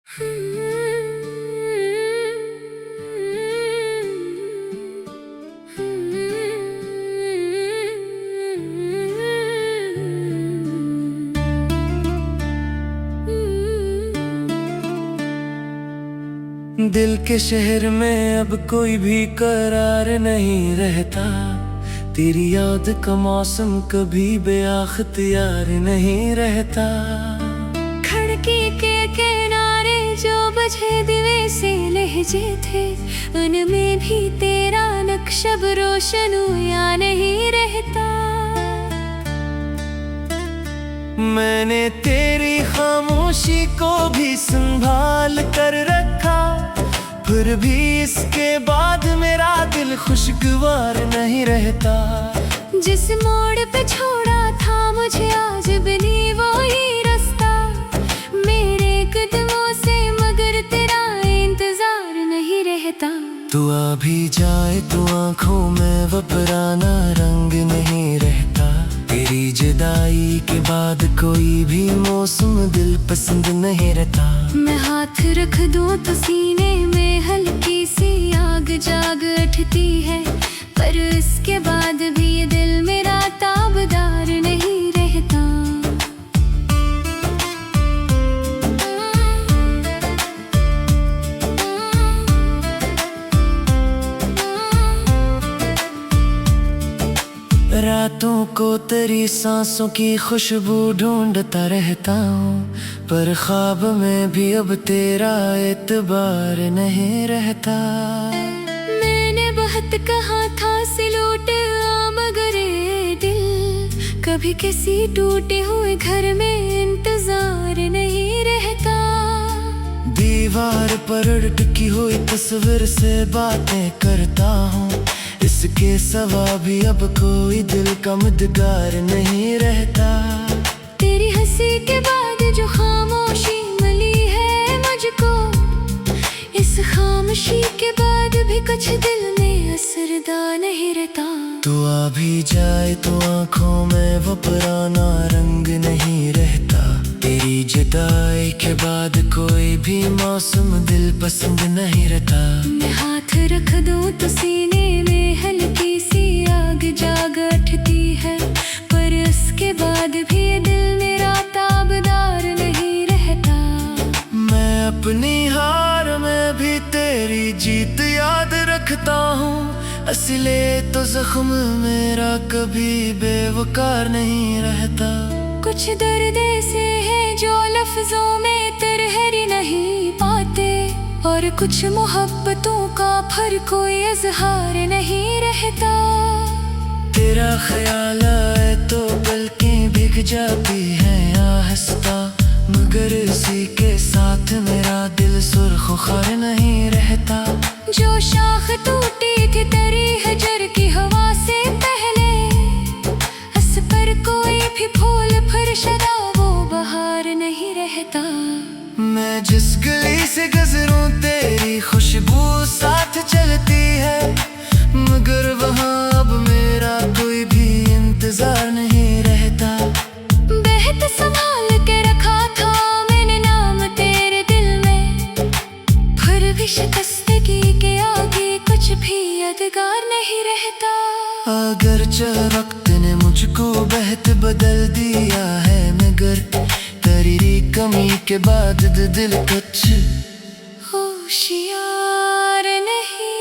दिल के शहर में अब कोई भी करार नहीं रहता। तेरी याद का मौसम कभी बेअख्तियार नहीं रहता। खिड़की के किनारे जो बजे दिवे से लहजे थे, उनमें भी तेरा नक्शब रोशन हुआ नहीं रहता। मैंने तेरी खामोशी को भी संभाल कर रखा, फिर भी इसके बाद मेरा दिल खुशगवार नहीं रहता। जिस मोड़ पे छोड़ा था मुझे आज बनी वो ही रास्ता, मेरे कदमों से मगर तेरा इंतजार नहीं रहता। तू आ भी जाए तो आंखों में वो पुराना रंग नहीं रहता। तेरी जुदाई के बाद कोई भी मौसम दिल पसंद नहीं रहता। मैं हाथ रख दूं तो सीने में हल्की सी आग जाग उठती है, पर इसके बाद भी ये दिल मेरा ताबदार नहीं रहता। रातों को तेरी सांसों की खुशबू ढूंढता रहता हूँ, पर ख्वाब में भी अब तेरा एतबार नहीं रहता। मैंने बहुत कहा था सिलूट आ मगर ये दिल कभी किसी टूटे हुए घर में इंतजार नहीं रहता। दीवार पर टिकी हुई तस्वीर से बातें करता हूँ, इसके सिवा भी अब कोई दिल का मददगार नहीं रहता। तेरी हंसी के बाद जो खामोशी मिली है मुझको, इस खामोशी के बाद भी कुछ दिल में असरदार नहीं रहता। तू आ भी जाए तो आंखों में वो पुराना रंग नहीं रहता। तेरी जुदाई के बाद कोई भी मौसम दिल पसंद नहीं रहता। मैं हाथ रख दूं तो सीने में हल्की सी आग जाग उठती है, पर उसके बाद भी ये दिल मेरा ताबदार नहीं रहता। मैं अपनी हार में भी तेरी जीत याद रखता हूँ, असले तो जख्म मेरा कभी बेवकार नहीं रहता। कुछ दर्द ऐसे है जो लफ्जों में तरहरी नहीं पाते, और कुछ मोहब्बतों का फिर कोई इजहार नहीं रहता। तेरा ख्याल आए तो पलकें भीग जाती हैं आहिस्ता, मगर इसी के साथ मेरा दिल सुर्ख खार नहीं रहता। जो शाख टूटी थी तेरी हजर की हवा से पहले, उस पर कोई भी फूल फिर शदा वो बहार नहीं रहता। मैं जिस गली से गुजरूं तेरी खुशबू साथ चलती है, मगर वहाँ अब मेरा कोई भी इंतजार नहीं रहता। बेहद संभाल के रखा था मैंने नाम तेरे दिल में, फिर भी शिकस्तगी के आगे कुछ भी यादगार नहीं रहता। अगर वक्त ने मुझको बेहद बदल दिया है, मगर तेरी कमी के बाद दिल कुछ होशियार नहीं।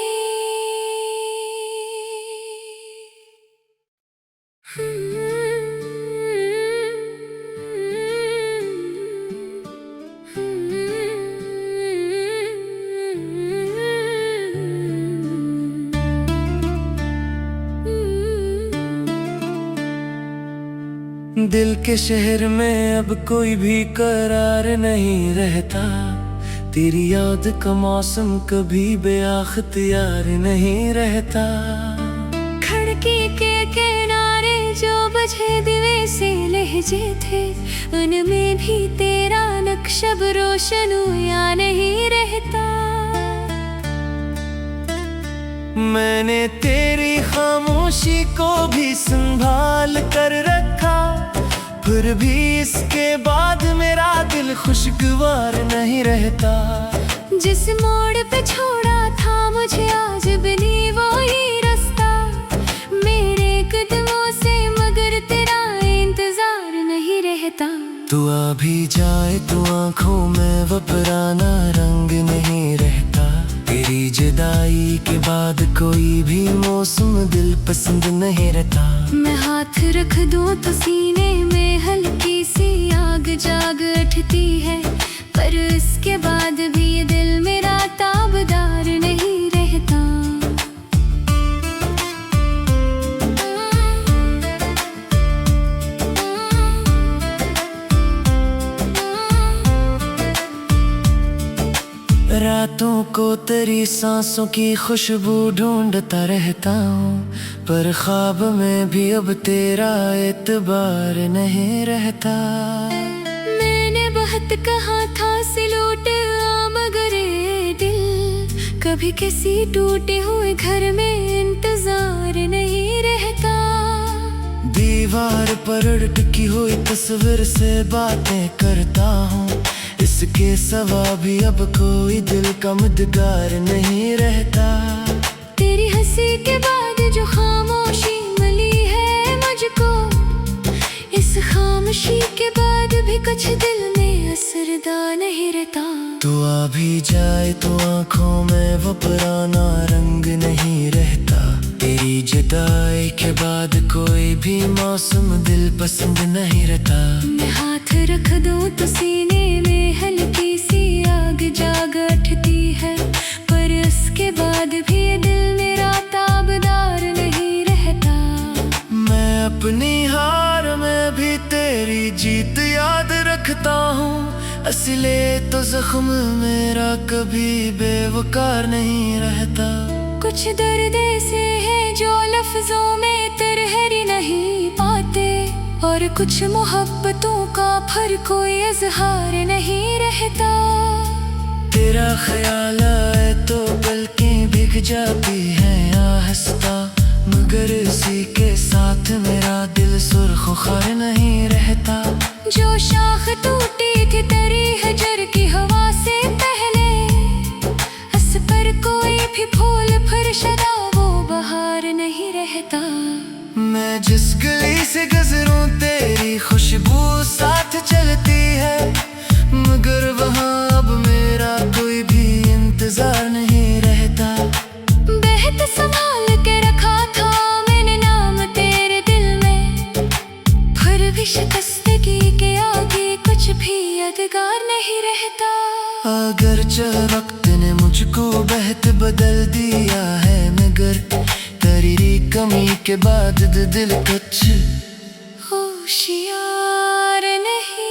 दिल के शहर में अब कोई भी करार नहीं रहता। तेरी याद का मौसम कभी बेअख्तियार नहीं रहता। खिड़की के किनारे जो बजे दिवे से लहजे थे, उनमें भी तेरा नक्शब रोशन हुआ नहीं रहता। मैंने तेरी खामोशी को भी संभाल कर रखा, फिर भी इसके बाद मेरा दिल खुशगवार नहीं रहता। जिस मोड़ पे छोड़ा था मुझे आज बनी वो ही रास्ता मेरे कदमों से, मगर तेरा इंतजार नहीं रहता। तू आ भी जाए तो आंखों में वो पुराना रंग नहीं रहता। तेरी जुदाई के बाद कोई भी मौसम दिल पसंद नहीं रहता। मैं हाथ रख दूं तो सीने में हल्की सी आग जाग उठती है, पर इसके बाद भी ये दिल मेरा ताबदार नहीं रहता। रातों को तेरी सांसों की खुशबू ढूंढता रहता हूँ, पर ख्वाब में भी अब तेरा एतबार नहीं रहता। मैंने बहुत कहा था सिलूट आ, मगर ये दिल कभी किसी टूटे हुए घर में इंतजार नहीं रहता। दीवार पर अटकी हुई तस्वीर से बातें करता हूँ, इसके सिवा भी अब कोई दिल का मददगार नहीं रहता। तेरी हंसी के बाद जो खामोशी मिली है मुझको, इस खामोशी के बाद भी कुछ दिल में असरदार नहीं रहता। तू आ भी जाए तो आंखों में वो पुराना रंग नहीं रहता। तेरी जुदाई के बाद कोई भी मौसम दिल पसंद नहीं रहता। मैं हाथ रख दूं तो सीने में हल्की सी आग जाग उठती है, पर उसके बाद भी ये दिल मेरा ताबदार नहीं रहता। मैं अपनी हार में भी तेरी जीत याद रखता हूँ, असले तो जख्म मेरा कभी बेवकार नहीं रहता। कुछ दर्द ऐसे है जो लफ्जों में तरहरी नहीं पाते, और कुछ मोहब्बतों का फिर कोई इजहार नहीं रहता। तेरा ख्याल आए तो पलकें भीग जाती हैं आहिस्ता, मगर इसी के साथ मेरा दिल सुर्ख खार नहीं रहता। जो शाख टूटी थी तेरी हजर की हवा से पहले, उस पर कोई भी फूल फिर शदा वो बहार नहीं रहता। मैं जिस गली से गुजरूं तेरी खुशबू साथ चलती है, मगर वहाँ अब मेरा कोई भी इंतजार नहीं रहता। बेहद संभाल के रखा था मैंने नाम तेरे दिल में, फिर भी शिकस्तगी के आगे कुछ भी यादगार नहीं रहता। अगर वक्त ने मुझको बेहद बदल दिया है, मगर तेरी कमी के बाद दिल कुछ होशियार नहीं।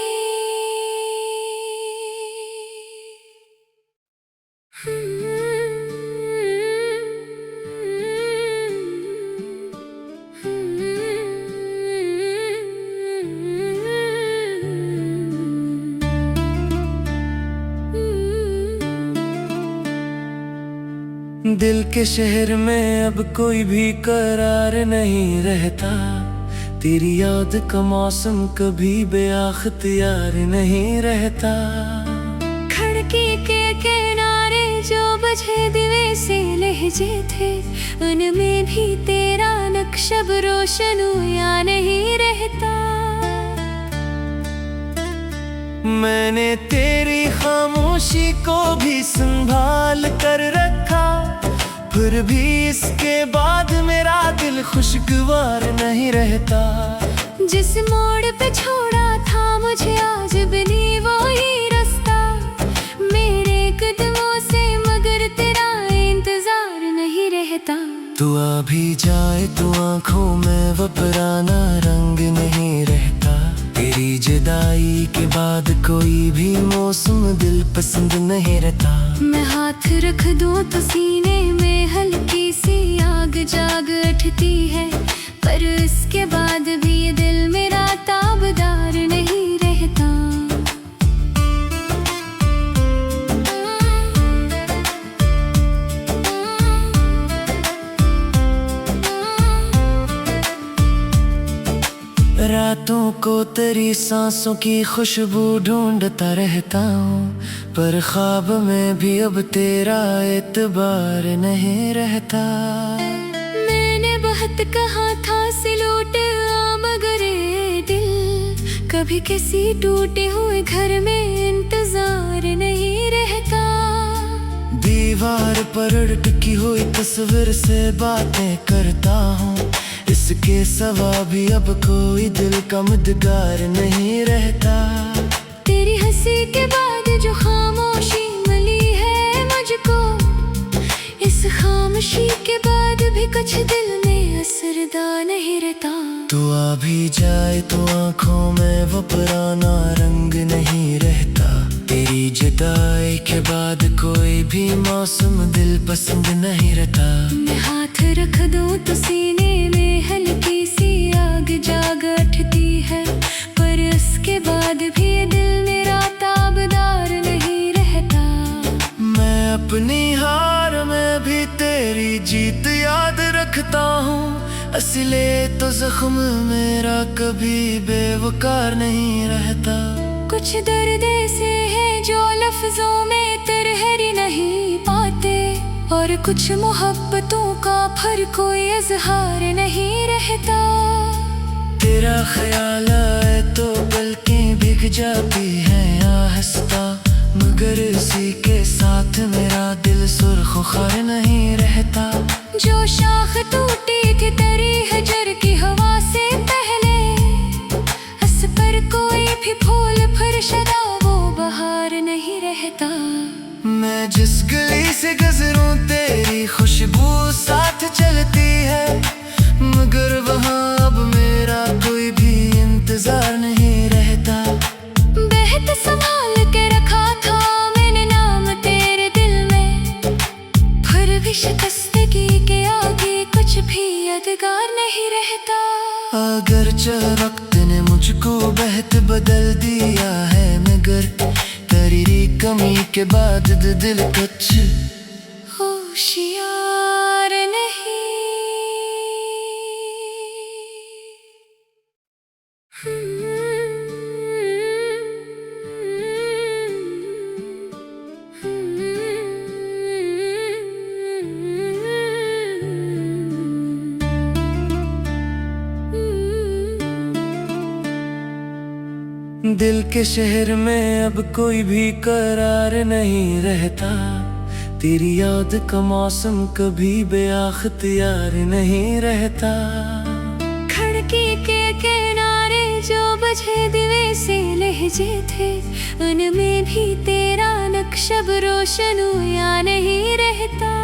दिल के शहर में अब कोई भी करार नहीं रहता। तेरी याद का मौसम कभी बेअख्तियार नहीं रहता। खिड़की के किनारे जो बुझे दिवे से लहजे थे, उनमें भी तेरा नक्शब रोशन हुआ नहीं रहता। मैंने तेरी खामोशी को भी संभाल कर रखा, फिर भी इसके बाद मेरा दिल खुशगवार नहीं रहता। जिस मोड़ पे छोड़ा था मुझे आज बनी वो ही रास्ता मेरे कदमों से, मगर तेरा इंतजार नहीं रहता। तू आ भी जाए तो आंखों में वो पुराना रंग नहीं रहता। तेरी जुदाई के बाद कोई भी मौसम दिल पसंद नहीं रहता। मैं हाथ रख दूं तो सीने में हल्की सी आग जाग उठती है, पर इसके बाद भी ये दिल मेरा ताबदार नहीं रहता। रात रातों को तेरी सांसों की खुशबू ढूंढता रहता हूँ, पर ख्वाब में भी अब तेरा एतबार नहीं रहता। मैंने बहुत कहा था सिलूट आ मगर ये दिल कभी किसी टूटे हुए घर में इंतजार नहीं रहता। दीवार पर टिकी हुई तस्वीर से बातें करता हूँ, इसके सिवा भी अब कोई दिल का मददगार नहीं रहता। तेरी हंसी के बाद जो खामोशी मिली है मुझको, इस खामोशी के बाद भी कुछ दिल में असरदार नहीं रहता। तू आ भी जाए तो आंखों में वो पुराना रंग नहीं रहता। तेरी जुदाई के बाद कोई भी मौसम दिल पसंद नहीं रहता। मैं हाथ रख दूं तो सीने में हल्की सी आग जाग उठती है, पर इसके बाद भी ये दिल मेरा ताबदार नहीं रहता। मैं अपनी हार में भी तेरी जीत याद रखता हूँ, असले तो जख्म मेरा कभी बेवकार नहीं रहता। कुछ दर्द ऐसे है जो लफ्जों में तरहरी नहीं पाते, और कुछ मोहब्बतों का फिर कोई इजहार नहीं रहता। तेरा ख्याल आए तो पलकें भीग जाती हैं आहिस्ता, मगर इसी के साथ मेरा दिल सुर्ख खार नहीं रहता। जो शाख टूटी थी तेरी हजर की हवा से पहले, उस पर कोई भी फूल फिर शदा वो बहार नहीं रहता। मैं जिस गली से गुजरूं तेरी खुशबू साथ चलती है, मगर वहाँ अब मेरा कोई भी इंतजार नहीं रहता। बेहद संभाल के रखा था मैंने नाम तेरे दिल में, फिर भी शिकस्तगी के आगे कुछ भी यादगार नहीं रहता। अगर वक्त ने मुझको बेहद बदल दिया है, मगर तेरी कमी के बाद दिल कुछ होशियार नहीं। दिल के शहर में अब कोई भी करार नहीं रहता। तेरी याद का मौसम कभी बेअख्तियार नहीं रहता। खिड़की के किनारे जो बुझे दिवे से लहजे थे, उनमें भी तेरा नक्शा रोशन हुआ नहीं रहता।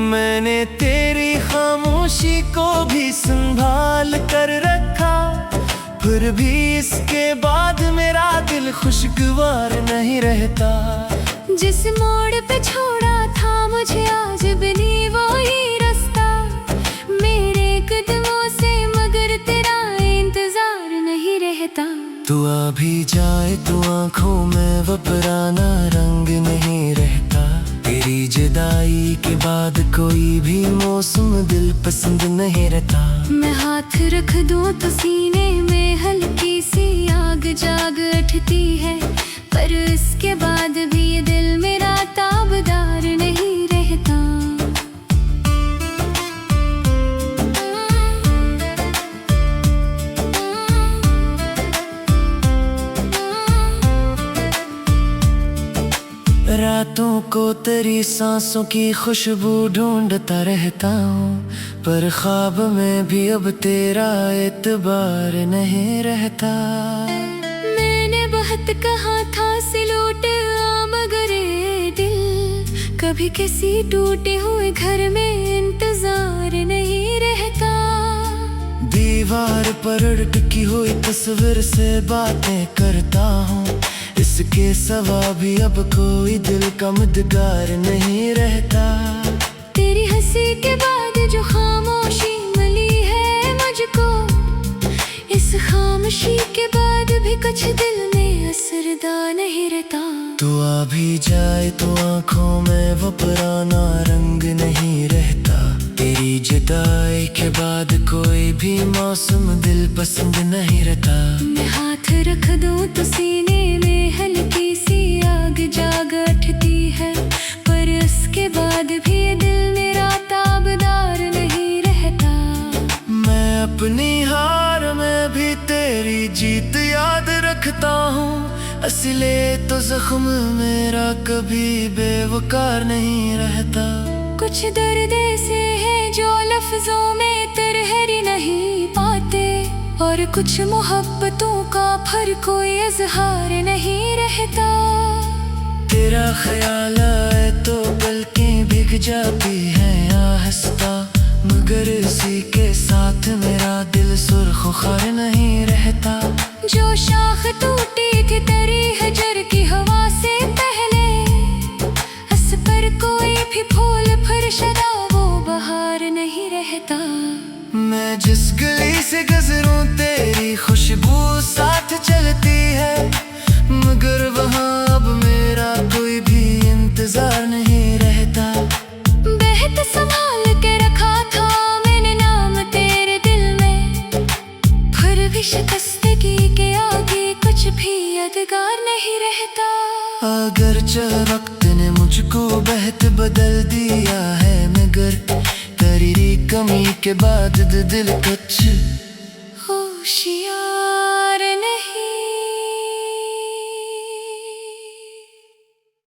मैंने तेरी खामोशी को भी संभाल कर रखा, फिर भी इसके बाद मेरा दिल खुशगवार नहीं रहता। जिस मोड़ पे छोड़ा था मुझे आज बनी वो ही रास्ता मेरे कदमों से, मगर तेरा इंतजार नहीं रहता। तू आ भी जाए तो आंखों में वो पुराना रंग नहीं रहता। तेरी जुदाई के बाद कोई भी मौसम दिल पसंद नहीं रहता। मैं हाथ रख दूं तो सीने में हल्की सी आग जाग उठती है, पर इसके बाद भी ये दिल मेरा ताबदार नहीं रहता। रातों को तेरी सांसों की खुशबू ढूंढता रहता हूँ, पर ख्वाब में भी अब तेरा एतबार नहीं रहता। मैंने बहुत कहा था सिलूट आ मगर ये दिल कभी किसी टूटे हुए घर में इंतजार नहीं रहता। दीवार पर टिकी हुई तस्वीर से बातें करता हूँ, इसके सिवा भी अब कोई दिल का मददगार नहीं रहता। तेरी हंसी के बाद जो खामोशी मिली है मुझको, इस खामोशी के बाद भी कुछ दिल में असरदार नहीं रहता। तू आ भी जाए तो आंखों में वो पुराना रंग नहीं रहता। तेरी जुदाई के बाद कोई भी मौसम दिल पसंद नहीं रहता। मैं हाथ रख दूं तो सीने में हल्की सी आग जाग उठती है, पर उसके बाद भी ये दिल मेरा ताबदार नहीं रहता। मैं अपनी हार में भी तेरी जीत याद रखता हूँ, असले तो जख्म मेरा कभी बेवकार नहीं रहता। कुछ दर्द ऐसे है जो लफ्जों में तरहरी नहीं पाते, और कुछ मोहब्बतों का फिर कोई इजहार नहीं रहता। तेरा ख्याल आए तो पलकें भीग जाती हैं आहिस्ता, मगर इसी के साथ मेरा दिल सुर्ख खार नहीं रहता। जो शाख टूटी थी तेरी हजर की हवा से पहले, उस पर कोई भी फूल फिर सदा वो बहार नहीं रहता। मैं जिस गली से गुजरूं तेरी खुशबू साथ चलती है, मगर वहाँ अब मेरा कोई भी इंतजार नहीं रहता। बेहद संभाल के रखा था मैंने नाम तेरे दिल में, फिर भी शिकस्तगी के आगे कुछ भी यादगार नहीं रहता। अगर वक्त ने मुझको बेहद बदल दिया है, मगर तेरी कमी के बाद दिल कुछ होशियार